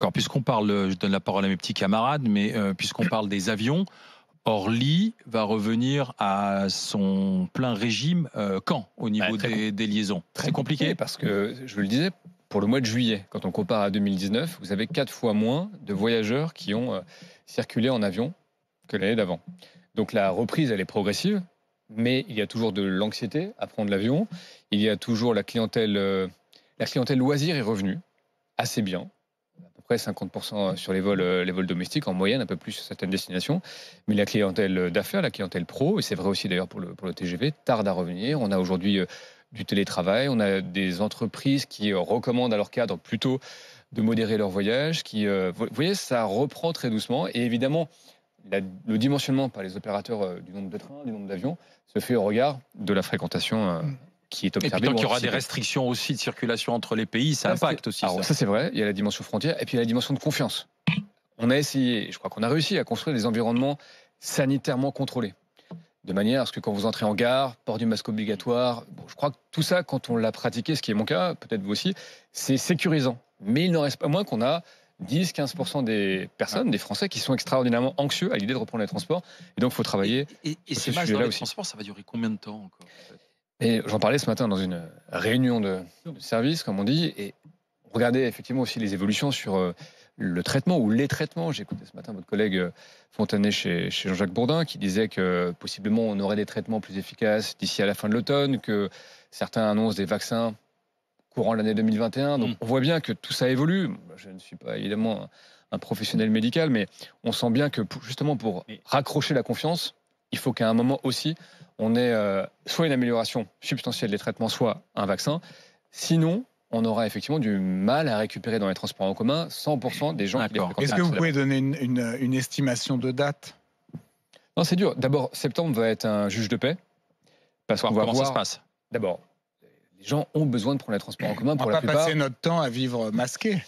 D'accord, puisqu'on parle, je donne la parole à mes petits camarades, mais puisqu'on parle des avions, Orly va revenir à son plein régime, quand? Au Bah, niveau des liaisons? très C'est compliqué compliqué? parce que, je le disais, pour le mois de juillet, quand on compare à 2019, vous avez 4 fois moins de voyageurs qui ont circulé en avion que l'année d'avant. Donc la reprise, elle est progressive, mais il y a toujours de l'anxiété à prendre l'avion. Il y a toujours la clientèle loisir est revenue assez bien. À peu près 50% sur les vols domestiques, en moyenne, un peu plus sur certaines destinations. Mais la clientèle d'affaires, la clientèle pro, et c'est vrai aussi d'ailleurs pour le TGV, tarde à revenir. On a aujourd'hui du télétravail, on a des entreprises qui recommandent à leurs cadres plutôt de modérer leur voyage. Vous voyez, ça reprend très doucement. Et évidemment, le dimensionnement par les opérateurs du nombre de trains, du nombre d'avions, se fait au regard de la fréquentation qui est Et puis observée tant ou qu'il y aura des anticipée. restrictions aussi de circulation entre les pays, ça impacte aussi Alors ça. ça c'est vrai, il y a la dimension frontière et puis il y a la dimension de confiance. On a essayé, et je crois qu'on a réussi à construire des environnements sanitairement contrôlés, de manière à ce que quand vous entrez en gare, port du masque obligatoire, bon, je crois que tout ça, quand on l'a pratiqué, ce qui est mon cas, peut-être vous aussi, c'est sécurisant. Mais il n'en reste pas moins qu'on a 10-15% des Ouais. personnes, des Français, qui sont extraordinairement anxieux à l'idée de reprendre les transports. Et donc, il faut Et travailler et sur ces ce masses dans sujet-là les aussi. transports, ça va durer combien de temps encore, en fait? Et j'en parlais ce matin dans une réunion de service, comme on dit, et regardez effectivement aussi les évolutions sur le traitement ou les traitements. J'ai écouté ce matin votre collègue Fontanet chez Jean-Jacques Bourdin qui disait que possiblement on aurait des traitements plus efficaces d'ici à la fin de l'automne, que certains annoncent des vaccins courant l'année 2021. Donc Mmh. on voit bien que tout ça évolue. Je ne suis pas évidemment un professionnel médical, mais on sent bien que justement pour Mais raccrocher la confiance, il faut qu'à un moment aussi, on ait soit une amélioration substantielle des traitements, soit un vaccin. Sinon, on aura effectivement du mal à récupérer dans les transports en commun 100% des gens qui les d'accord. fréquentaient Est-ce que vous précédemment. pouvez donner une estimation de date? Non, c'est dur. D'abord, septembre va être un juge de paix parce qu'on Voir va comment ça se voir. passe. D'abord, les gens ont besoin de prendre les transports en commun On va pour la pas passer plupart. notre temps à vivre masqué.